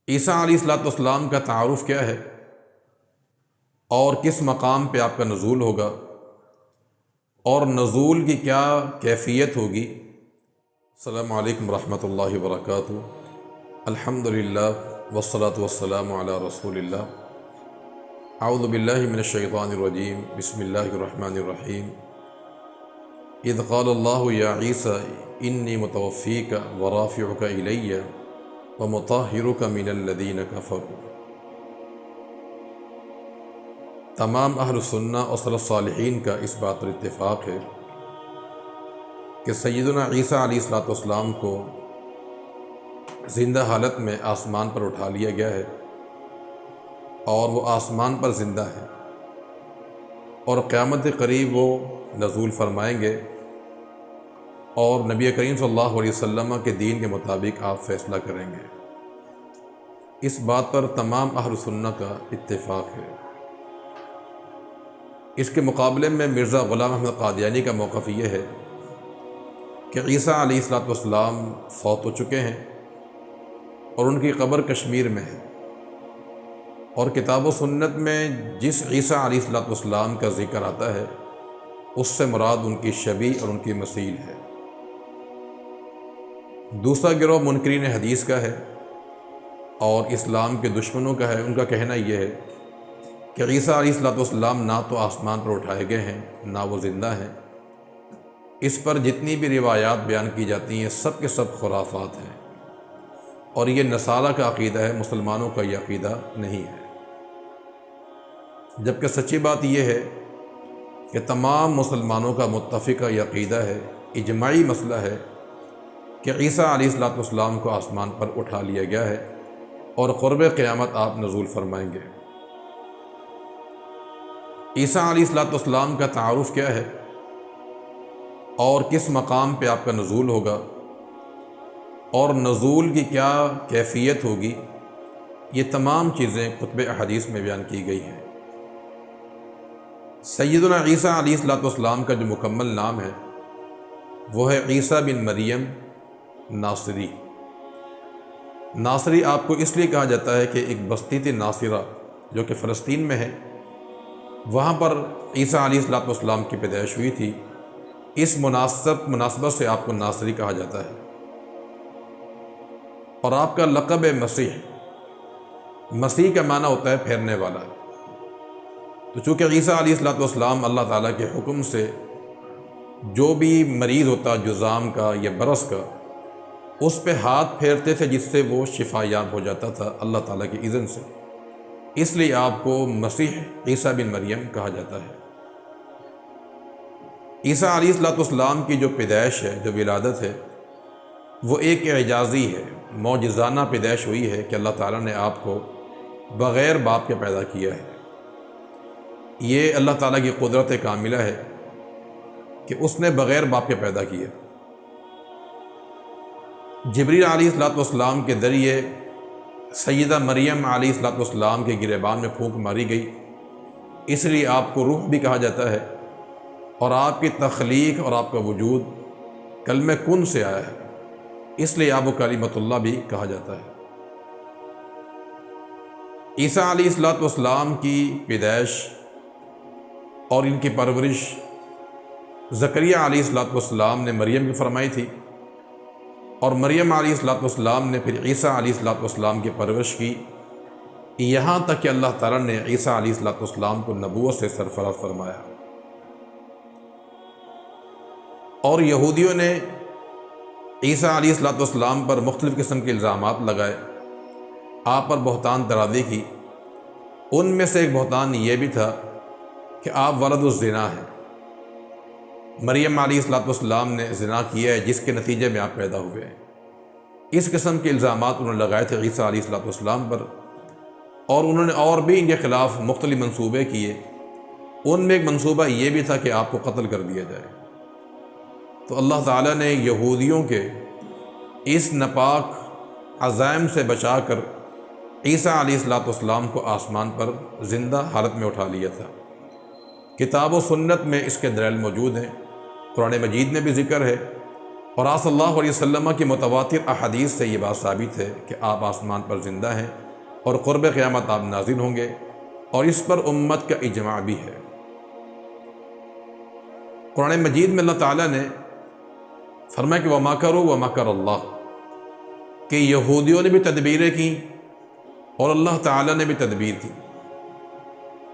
عیسیٰ علیہ السلام کا تعارف کیا ہے اور کس مقام پہ آپ کا نزول ہوگا اور نزول کی کیا کیفیت ہوگی؟ السلام علیکم ورحمۃ اللہ وبرکاتہ۔ الحمدللہ والصلاة والسلام علی رسول اللہ۔ اعوذ باللہ من الشیطان الرجیم، بسم اللہ الرحمن الرحیم۔ اذ قال اللہ یا عیسیٰ انی متوفیک ورافعک الی ومطہرک من الذین کفروا۔ تمام اہل سنہ اور سلف صالحین کا اس بات پر اتفاق ہے کہ سیدنا عیسیٰ علیہ السلام کو زندہ حالت میں آسمان پر اٹھا لیا گیا ہے اور وہ آسمان پر زندہ ہے، اور قیامت قریب وہ نزول فرمائیں گے اور نبی کریم صلی اللہ علیہ وسلم کے دین کے مطابق آپ فیصلہ کریں گے۔ اس بات پر تمام اہل سنہ کا اتفاق ہے۔ اس کے مقابلے میں مرزا غلام احمد قادیانی کا موقف یہ ہے کہ عیسیٰ علیہ السلام فوت ہو چکے ہیں اور ان کی قبر کشمیر میں ہے، اور کتاب و سنت میں جس عیسیٰ علیہ السلام کا ذکر آتا ہے اس سے مراد ان کی شبیہ اور ان کی مثیل ہے۔ دوسرا گروہ منکرین حدیث کا ہے اور اسلام کے دشمنوں کا ہے۔ ان کا کہنا یہ ہے کہ عیسیٰ علیہ السلام نہ تو آسمان پر اٹھائے گئے ہیں نہ وہ زندہ ہیں۔ اس پر جتنی بھی روایات بیان کی جاتی ہیں سب کے سب خرافات ہیں، اور یہ نصارہ کا عقیدہ ہے، مسلمانوں کا یہ عقیدہ نہیں ہے۔ جبکہ سچی بات یہ ہے کہ تمام مسلمانوں کا متفقہ یہ عقیدہ ہے، اجماعی مسئلہ ہے کہ عیسیٰ علیہ السلام کو آسمان پر اٹھا لیا گیا ہے اور قرب قیامت آپ نزول فرمائیں گے۔ عیسیٰ علیہ السلام کا تعارف کیا ہے اور کس مقام پہ آپ کا نزول ہوگا اور نزول کی کیا کیفیت ہوگی، یہ تمام چیزیں کتب احادیث میں بیان کی گئی ہیں۔ سیدنا عیسیٰ علیہ السلام کا جو مکمل نام ہے وہ ہے عیسیٰ بن مریم ناصری۔ ناصری آپ کو اس لیے کہا جاتا ہے کہ ایک بستی تھی ناصرہ جو کہ فلسطین میں ہے، وہاں پر عیسیٰ علیہ السلام کی پیدائش ہوئی تھی۔ اس مناسبت سے آپ کو ناصری کہا جاتا ہے، اور آپ کا لقب ہے مسیح۔ مسیح کا معنی ہوتا ہے پھیرنے والا۔ تو چونکہ عیسیٰ علیہ السلام اللہ تعالیٰ کے حکم سے جو بھی مریض ہوتا جذام کا یا برص کا، اس پہ ہاتھ پھیرتے تھے جس سے وہ شفا یاب ہو جاتا تھا اللہ تعالیٰ کی اذن سے، اس لیے آپ کو مسیح عیسیٰ بن مریم کہا جاتا ہے۔ عیسیٰ علیہ السلام کی جو پیدائش ہے، جو ولادت ہے، وہ ایک اعجازی ہے، معجزانہ پیدائش ہوئی ہے کہ اللہ تعالیٰ نے آپ کو بغیر باپ کے پیدا کیا ہے۔ یہ اللہ تعالیٰ کی قدرت کاملہ ہے کہ اس نے بغیر باپ کے پیدا کیا۔ جبریل علیہ السلام کے ذریعے سیدہ مریم علیہ السلام کے گریبان میں پھونک ماری گئی، اس لیے آپ کو روح بھی کہا جاتا ہے، اور آپ کی تخلیق اور آپ کا وجود کلمہ کن سے آیا ہے، اس لیے آپ کو کلمۃ اللہ بھی کہا جاتا ہے۔ عیسیٰ علیہ السلام کی پیدائش اور ان کی پرورش زکریا علیہ السلام نے مریم کی فرمائی تھی، اور مریم علیہ السلام نے پھر عیسیٰ علیہ السلام کی پرورش کی، یہاں تک کہ اللہ تعالیٰ نے عیسیٰ علیہ السلام کو نبوت سے سرفراز فرمایا۔ اور یہودیوں نے عیسیٰ علیہ السلام پر مختلف قسم کے الزامات لگائے، آپ پر بہتان ترازی کی۔ ان میں سے ایک بہتان یہ بھی تھا کہ آپ ولد الزنا ہیں، مریم علیہ السلام نے زنا کیا ہے جس کے نتیجے میں آپ پیدا ہوئے ہیں۔ اس قسم کے الزامات انہوں نے لگائے تھے عیسیٰ علیہ السلام پر، اور انہوں نے اور بھی ان کے خلاف مختلف منصوبے کیے۔ ان میں ایک منصوبہ یہ بھی تھا کہ آپ کو قتل کر دیا جائے۔ تو اللہ تعالیٰ نے یہودیوں کے اس ناپاک عزائم سے بچا کر عیسیٰ علیہ السلام کو آسمان پر زندہ حالت میں اٹھا لیا تھا۔ کتاب و سنت میں اس کے دلائل موجود ہیں، قرآن مجید میں بھی ذکر ہے، اور آپ صلی اللہ علیہ وسلم کی متواتر احادیث سے یہ بات ثابت ہے کہ آپ آسمان پر زندہ ہیں اور قرب قیامت آپ نازل ہوں گے، اور اس پر امت کا اجماع بھی ہے۔ قرآن مجید میں اللہ تعالیٰ نے فرمایا کہ وَمَكَرُوا وَمَكَرَ اللَّهُ، کہ یہودیوں نے بھی تدبیریں کی اور اللہ تعالیٰ نے بھی تدبیر کی۔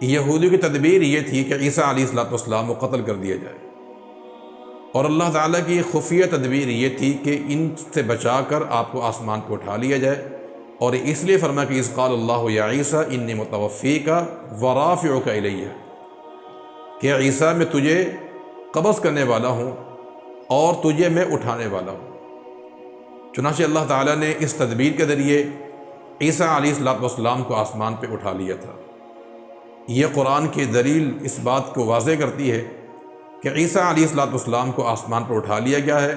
یہودیوں کی تدبیر یہ تھی کہ عیسیٰ علیہ السلام کو قتل کر دیا جائے، اور اللہ تعالیٰ کی خفیہ تدبیر یہ تھی کہ ان سے بچا کر آپ کو آسمان پہ اٹھا لیا جائے، اور اس لیے فرمایا کہ اذ قال اللہ یا عیسیٰ انی متوفیک ورافعک الیہ، کہ عیسیٰ میں تجھے قبض کرنے والا ہوں اور تجھے میں اٹھانے والا ہوں۔ چنانچہ اللہ تعالیٰ نے اس تدبیر کے ذریعے عیسیٰ علیہ السلام کو آسمان پہ اٹھا لیا تھا۔ یہ قرآن کی دلیل اس بات کو واضح کرتی ہے کہ عیسیٰ علیہ السلام کو آسمان پر اٹھا لیا گیا ہے،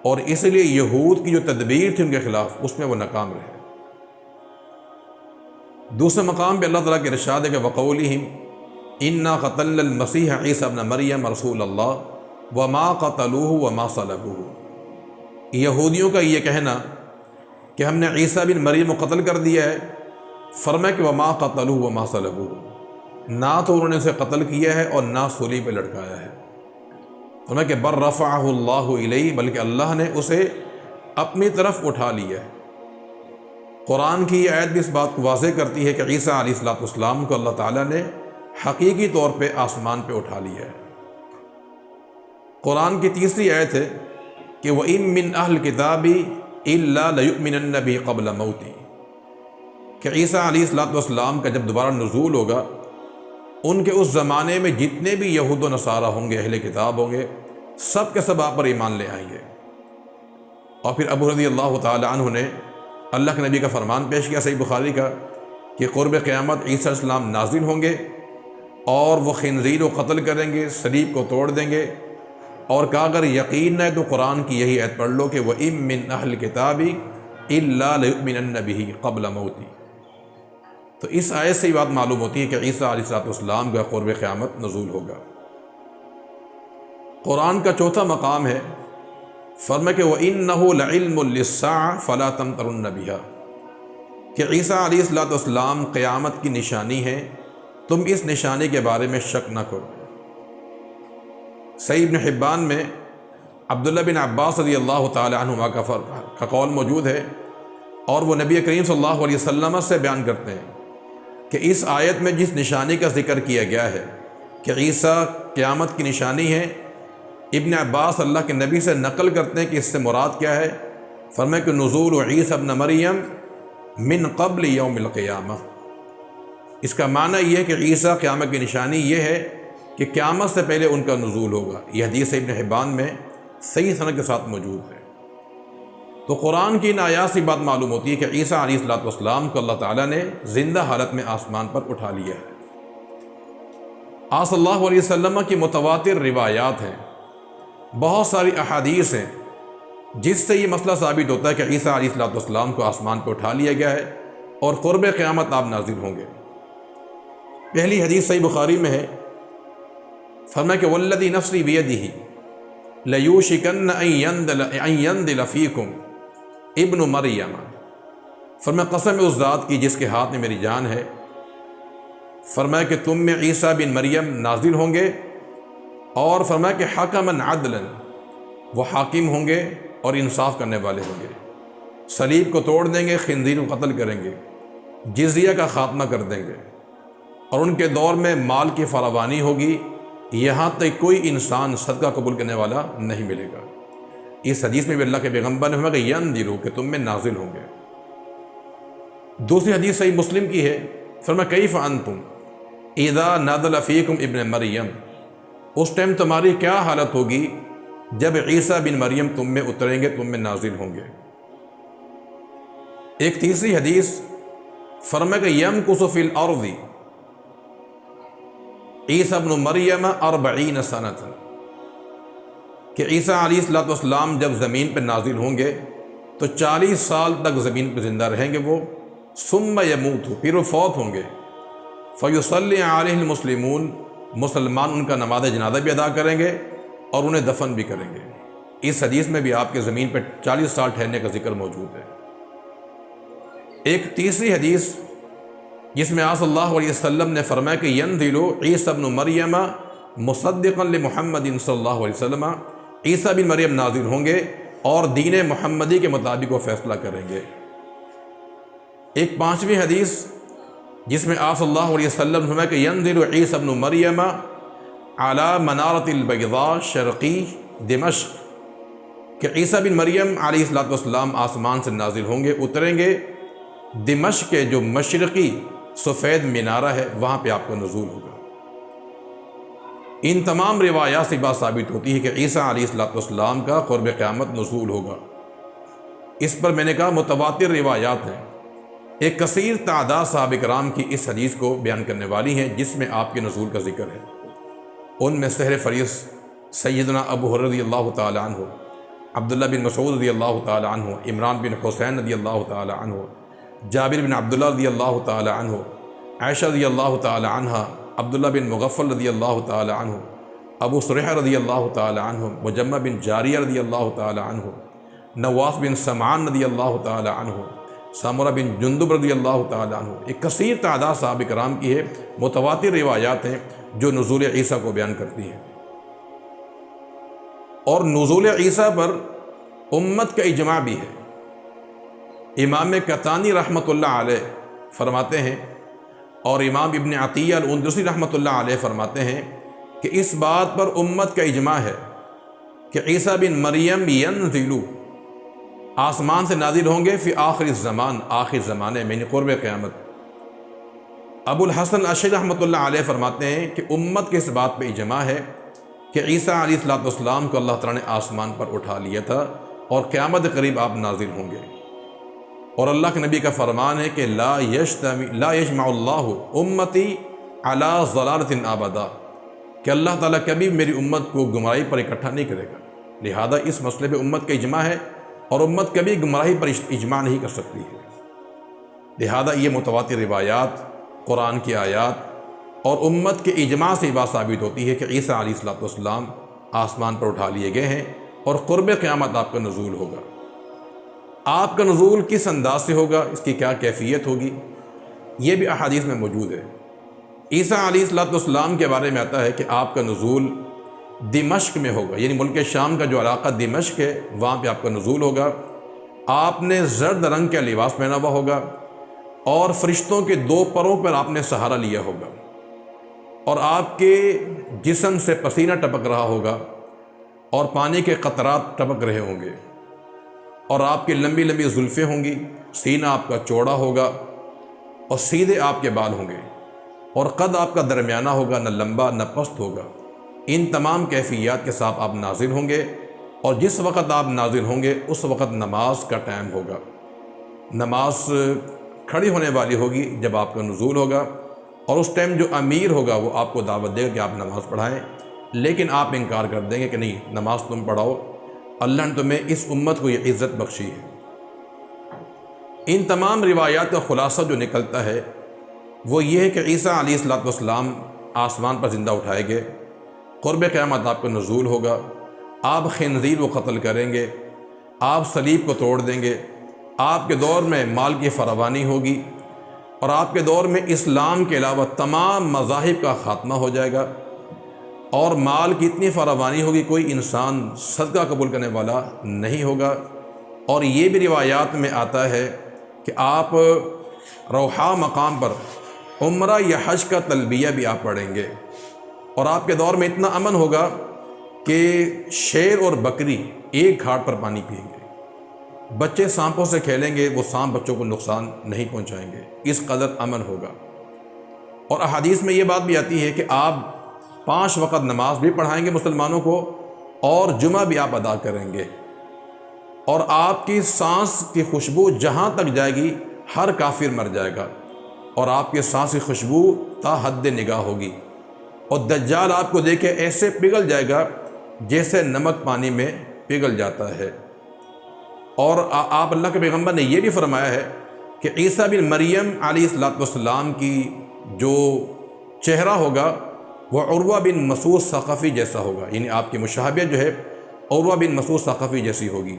اور اس لیے یہود کی جو تدبیر تھی ان کے خلاف، اس میں وہ ناکام رہے۔ دوسرے مقام پہ اللہ تعالیٰ کے ارشاد ہے کہ وَقَوْلِهِمْ إِنَّا قَتَلْنَا الْمَسِيحَ عِيسَى ابْنَ مَرْيَمَ رَسُولَ اللَّهِ وَمَا قَتَلُوهُ وَمَا صَلَبُوهُ، یہودیوں کا یہ کہنا کہ ہم نے عیسیٰ بن مریم کو قتل کر دیا ہے، فرمایا کہ وَمَا قَتَلُوهُ وَمَا صَلَبُوهُ، نہ تو انہوں نے اسے قتل کیا ہے اور نہ صلیب پہ لٹکایا ہے۔ فرمایا کہ بل رفعہ اللہ الیہ، بلکہ اللہ نے اسے اپنی طرف اٹھا لیا ہے۔ قرآن کی یہ آیت بھی اس بات کو واضح کرتی ہے کہ عیسیٰ علیہ السلام کو اللہ تعالیٰ نے حقیقی طور پہ آسمان پہ اٹھا لیا ہے۔ قرآن کی تیسری آیت ہے کہ وَإِن مِّنْ أَهْلِ الْكِتَابِ إِلَّا لَيُؤْمِنَنَّ بِهِ قَبْلَ مَوْتِهِ، کہ عیسیٰ علیہ السلام کا جب دوبارہ نزول ہوگا، ان کے اس زمانے میں جتنے بھی یہود و نصارہ ہوں گے، اہل کتاب ہوں گے، سب کے سب آپ پر ایمان لے آئیں گے۔ اور پھر ابو رضی اللہ تعالی عنہ نے اللہ کے نبی کا فرمان پیش کیا صحیح بخاری کا کہ قرب قیامت عیسیٰ علیہ السلام نازل ہوں گے اور وہ خنزیر کو قتل کریں گے، صلیب کو توڑ دیں گے، اور کہا اگر یقین نہ ہے تو قرآن کی یہی آیت پڑھ لو کہ وَإِن مِّنْ أَهْلِ الْكِتَابِ إِلَّا لَيُؤْمِنَنَّ بِهِ قَبْلَ مَوْتِهِ۔ تو اس آیت سے یہ بات معلوم ہوتی ہے کہ عیسیٰ علیہ السلام کا قرب قیامت نزول ہوگا۔ قرآن کا چوتھا مقام ہے، فرمایا کہ وَإِنَّهُ لَعِلْمٌ لِلسَّاعَةِ فَلَا تَمْتَرُنَّ بِهَا، کہ عیسیٰ علیہ السلام قیامت کی نشانی ہے، تم اس نشانی کے بارے میں شک نہ کرو۔ صحیح ابن حبان میں عبداللہ بن عباس رضی اللہ تعالی عنہما کا قول موجود ہے، اور وہ نبی کریم صلی اللہ علیہ وسلم سے بیان کرتے ہیں کہ اس آیت میں جس نشانی کا ذکر کیا گیا ہے کہ عیسیٰ قیامت کی نشانی ہے، ابن عباس اللہ کے نبی سے نقل کرتے ہیں کہ اس سے مراد کیا ہے۔ فرمایا کہ نزول عیسیٰ ابن مریم من قبل یوم القیامہ، اس کا معنی یہ ہے کہ عیسیٰ قیامت کی نشانی یہ ہے کہ قیامت سے پہلے ان کا نزول ہوگا۔ یہ حدیث ابن حبان میں صحیح سند کے ساتھ موجود ہے۔ تو قرآن کی ان آیات سے بات معلوم ہوتی ہے کہ عیسیٰ علیہ السلام کو اللہ تعالیٰ نے زندہ حالت میں آسمان پر اٹھا لیا ہے۔ آپ صلی اللہ علیہ وسلم کی متواتر روایات ہیں، بہت ساری احادیث ہیں جس سے یہ مسئلہ ثابت ہوتا ہے کہ عیسیٰ علیہ السلام کو آسمان پہ اٹھا لیا گیا ہے اور قرب قیامت آپ نازل ہوں گے۔ پہلی حدیث صحیح بخاری میں ہے، فرمایا کہ والذی نفسی بیدہ لیوشکن ان ینزل فیکم ابن مریم، فرمایا قسم اس ذات کی جس کے ہاتھ میں میری جان ہے، فرمایا کہ تم میں عیسیٰ بن مریم نازل ہوں گے، اور فرمایا کہ حکماً عدلاً، وہ حاکم ہوں گے اور انصاف کرنے والے ہوں گے، صلیب کو توڑ دیں گے، خنزیر کو قتل کریں گے، جزیہ کا خاتمہ کر دیں گے، اور ان کے دور میں مال کی فراوانی ہوگی، یہاں تک کوئی انسان صدقہ قبول کرنے والا نہیں ملے گا۔ اس حدیث میں بھی اللہ کے پیغمبر نے فرمایا کہ ینزلوا، کہ تم میں نازل ہوں گے۔ دوسری حدیث صحیح مسلم کی ہے، فرمایا کیف انتم اذا نزل فیکم ابن مریم، اس ٹائم تمہاری کیا حالت ہوگی جب عیسیٰ بن مریم تم میں اتریں گے، تم میں نازل ہوں گے۔ ایک تیسری حدیث فرمایا کہ یمکث فی الارض عیسیٰ بن مریم 40 سنۃ، کہ عیسیٰ علیہ السلام جب زمین پہ نازل ہوں گے تو 40 سال تک زمین پہ زندہ رہیں گے وہ، ثم یموت، پھر وہ فوت ہوں گے، فیصلی علیہ المسلمون، مسلمان ان کا نماز جنازہ بھی ادا کریں گے اور انہیں دفن بھی کریں گے۔ اس حدیث میں بھی آپ کے زمین پہ 40 سال ٹھہرنے کا ذکر موجود ہے۔ ایک تیسری حدیث جس میں آپ صلی اللہ علیہ وسلم نے فرمایا کہ ینزل عیسی ابن مریم مصدقا لمحمد صلی اللہ علیہ وسلم، عیسیٰ بن مریم نازل ہوں گے اور دین محمدی کے مطابق وہ فیصلہ کریں گے۔ ایک پانچویں حدیث جس میں آپ صلی اللہ علیہ وسلم نے فرمایا کہ ینزل عیسی ابن مریم علی منارۃ البیضاء شرقی دمشق، کہ عیسیٰ بن مریم علیہ السلام آسمان سے نازل ہوں گے، اتریں گے دمشق کے جو مشرقی سفید مینارہ ہے وہاں پہ آپ کا نزول ہوگا۔ ان تمام روایات سے بات ثابت ہوتی ہے کہ عیسیٰ علیہ السلام کا قرب قیامت نزول ہوگا۔ اس پر میں نے کہا متواتر روایات ہیں، ایک کثیر تعداد صحابہ کرام کی اس حدیث کو بیان کرنے والی ہیں جس میں آپ کے نزول کا ذکر ہے۔ ان میں سحر فریض سیدنا ابو ہریرہ رضی اللہ تعالی عنہ، عبداللہ بن مسعود رضی اللہ تعالی عنہ، عمران بن حسین رضی اللہ تعالی عنہ، جابر بن عبداللہ رضی اللہ تعالی عنہ، عائشہ رضی اللہ تعالی عنہ، عبداللہ بن مغفل رضی اللہ تعالی عنہ، ابو سریحہ رضی اللہ تعالی عنہ، مجمع بن جاریہ رضی اللہ تعالی عنہ، نواس بن سمعان رضی اللہ تعالی عنہ، سامورہ بن جندب رضی اللہ تعالی عنہ۔ ایک کثیر تعداد صحابہ کرام کی ہے، متواتر روایات ہیں جو نزول عیسیٰ کو بیان کرتی ہیں۔ اور نزول عیسیٰ پر امت کا اجماع بھی ہے۔ امام قطانی رحمۃ اللہ علیہ فرماتے ہیں اور امام ابن عطیہ الاندلسی رحمۃ اللہ علیہ فرماتے ہیں کہ اس بات پر امت کا اجماع ہے کہ عیسیٰ بن مریم ینزل، آسمان سے نازل ہوں گے فی آخر الزمان، آخر زمانے میں، قرب قیامت۔ ابو الحسن اشعری رحمۃ اللہ علیہ فرماتے ہیں کہ امت کے اس بات پہ اجماع ہے کہ عیسیٰ علیہ السلام کو اللہ تعالیٰ نے آسمان پر اٹھا لیا تھا اور قیامت قریب آپ نازل ہوں گے۔ اور اللہ کے نبی کا فرمان ہے کہ لا یجمع اللہ امتی علی ضلالۃ ابدا، کہ اللہ تعالیٰ کبھی میری امت کو گمراہی پر اکٹھا نہیں کرے گا۔ لہذا اس مسئلے پہ امت کا اجماع ہے اور امت کبھی گمراہی پر اجماع نہیں کر سکتی ہے۔ لہذا یہ متواتر روایات، قرآن کی آیات اور امت کے اجماع سے بات ثابت ہوتی ہے کہ عیسیٰ علیہ السلام آسمان پر اٹھا لیے گئے ہیں اور قرب قیامت آپ کا نزول ہوگا۔ آپ کا نزول کس انداز سے ہوگا، اس کی کیا کیفیت ہوگی، یہ بھی احادیث میں موجود ہے۔ عیسیٰ علیہ السلام کے بارے میں آتا ہے کہ آپ کا نزول دمشق میں ہوگا، یعنی ملک شام کا جو علاقہ دمشق ہے وہاں پہ آپ کا نزول ہوگا۔ آپ نے زرد رنگ کا لباس پہنا ہوا ہوگا اور فرشتوں کے 2 پروں پر آپ نے سہارا لیا ہوگا، اور آپ کے جسم سے پسینہ ٹپک رہا ہوگا اور پانی کے قطرات ٹپک رہے ہوں گے، اور آپ کی لمبی لمبی زلفیں ہوں گی، سینہ آپ کا چوڑا ہوگا اور سیدھے آپ کے بال ہوں گے، اور قد آپ کا درمیانہ ہوگا، نہ لمبا نہ پست ہوگا۔ ان تمام کیفیات کے ساتھ آپ نازل ہوں گے، اور جس وقت آپ نازل ہوں گے اس وقت نماز کا ٹائم ہوگا، نماز کھڑی ہونے والی ہوگی جب آپ کا نزول ہوگا، اور اس ٹائم جو امیر ہوگا وہ آپ کو دعوت دے گا کہ آپ نماز پڑھائیں، لیکن آپ انکار کر دیں گے کہ نہیں، نماز تم پڑھاؤ، اللہ نے تمہیں اس امت کو یہ عزت بخشی ہے۔ ان تمام روایات کا خلاصہ جو نکلتا ہے وہ یہ ہے کہ عیسیٰ علیہ السلام آسمان پر زندہ اٹھائے گئے، قرب قیامت آپ کا نزول ہوگا، آپ خنزیر کو قتل کریں گے، آپ صلیب کو توڑ دیں گے، آپ کے دور میں مال کی فراوانی ہوگی، اور آپ کے دور میں اسلام کے علاوہ تمام مذاہب کا خاتمہ ہو جائے گا، اور مال کی اتنی فراوانی ہوگی کوئی انسان صدقہ قبول کرنے والا نہیں ہوگا۔ اور یہ بھی روایات میں آتا ہے کہ آپ روحا مقام پر عمرہ یا حج کا تلبیہ بھی آپ پڑھیں گے، اور آپ کے دور میں اتنا امن ہوگا کہ شیر اور بکری ایک گھاٹ پر پانی پئیں گے، بچے سانپوں سے کھیلیں گے، وہ سانپ بچوں کو نقصان نہیں پہنچائیں گے، اس قدر امن ہوگا۔ اور احادیث میں یہ بات بھی آتی ہے کہ آپ 5 وقت نماز بھی پڑھائیں گے مسلمانوں کو، اور جمعہ بھی آپ ادا کریں گے، اور آپ کی سانس کی خوشبو جہاں تک جائے گی ہر کافر مر جائے گا، اور آپ کے سانس کی خوشبو تا حد نگاہ ہوگی، اور دجال آپ کو دیکھے ایسے پگھل جائے گا جیسے نمک پانی میں پگھل جاتا ہے۔ اور آپ اللہ کے پیغمبر نے یہ بھی فرمایا ہے کہ عیسیٰ بن مریم علیہ السلام کی جو چہرہ ہوگا وہ عروہ بن مسعود ثقفی جیسا ہوگا، یعنی آپ کی مشابہت جو ہے عروہ بن مسعود ثقفی جیسی ہوگی۔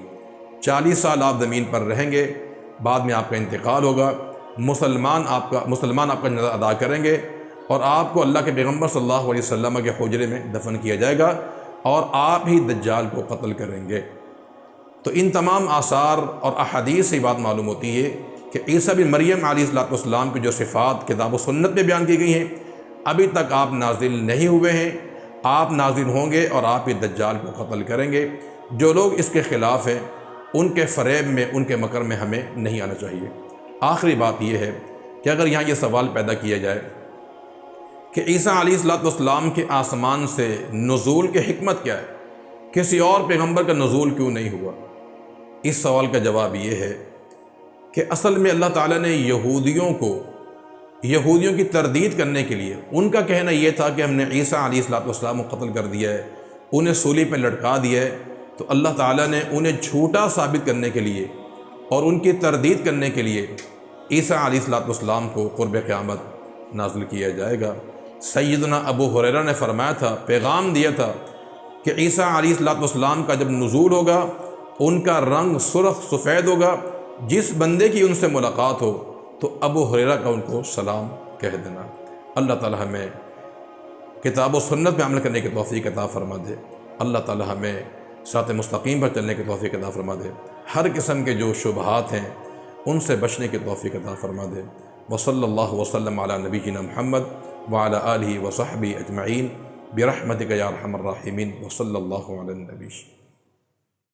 40 سال آپ زمین پر رہیں گے، بعد میں آپ کا انتقال ہوگا، مسلمان آپ کا جنازہ ادا کریں گے اور آپ کو اللہ کے پیغمبر صلی اللہ علیہ وسلم کے حجرے میں دفن کیا جائے گا اور آپ ہی دجال کو قتل کریں گے۔ تو ان تمام آثار اور احادیث سے بات معلوم ہوتی ہے کہ عیسیٰ بن مریم علیہ السلام کی جو صفات کتاب و سنت میں بیان کی گئی ہیں، ابھی تک آپ نازل نہیں ہوئے ہیں، آپ نازل ہوں گے اور آپ ہی دجال کو قتل کریں گے۔ جو لوگ اس کے خلاف ہیں ان کے فریب میں، ان کے مکر میں ہمیں نہیں آنا چاہیے۔ آخری بات یہ ہے کہ اگر یہاں یہ سوال پیدا کیا جائے کہ عیسیٰ علیہ السلام کے آسمان سے نزول کی حکمت کیا ہے، کسی اور پیغمبر کا نزول کیوں نہیں ہوا، اس سوال کا جواب یہ ہے کہ اصل میں اللہ تعالیٰ نے یہودیوں کی تردید کرنے کے لیے، ان کا کہنا یہ تھا کہ ہم نے عیسیٰ علیہ السلام کو قتل کر دیا ہے، انہیں سولی پہ لٹکا دیا ہے، تو اللہ تعالیٰ نے انہیں جھوٹا ثابت کرنے کے لیے اور ان کی تردید کرنے کے لیے عیسیٰ علیہ السلام کو قرب قیامت نازل کیا جائے گا۔ سیدنا ابو ہریرہ نے فرمایا تھا، پیغام دیا تھا کہ عیسیٰ علیہ السلام کا جب نزول ہوگا ان کا رنگ سرخ سفید ہوگا، جس بندے کی ان سے ملاقات ہو تو ابو ہریرہ کا ان کو سلام کہہ دینا۔ اللہ تعالی ہمیں کتاب و سنت پہ عمل کرنے کی توفیق عطا فرما دے، اللہ تعالی ہمیں صراط مستقیم پر چلنے کی توفیق عطا فرما دے، ہر قسم کے جو شبہات ہیں ان سے بچنے کی توفیق عطا فرما دے۔ وصلی اللہ وسلم علی نبینا محمد وعلی آلہ وصحبہ اجمعین برحمتک یا ارحم الراحمین، وصلی اللہ علی النبی۔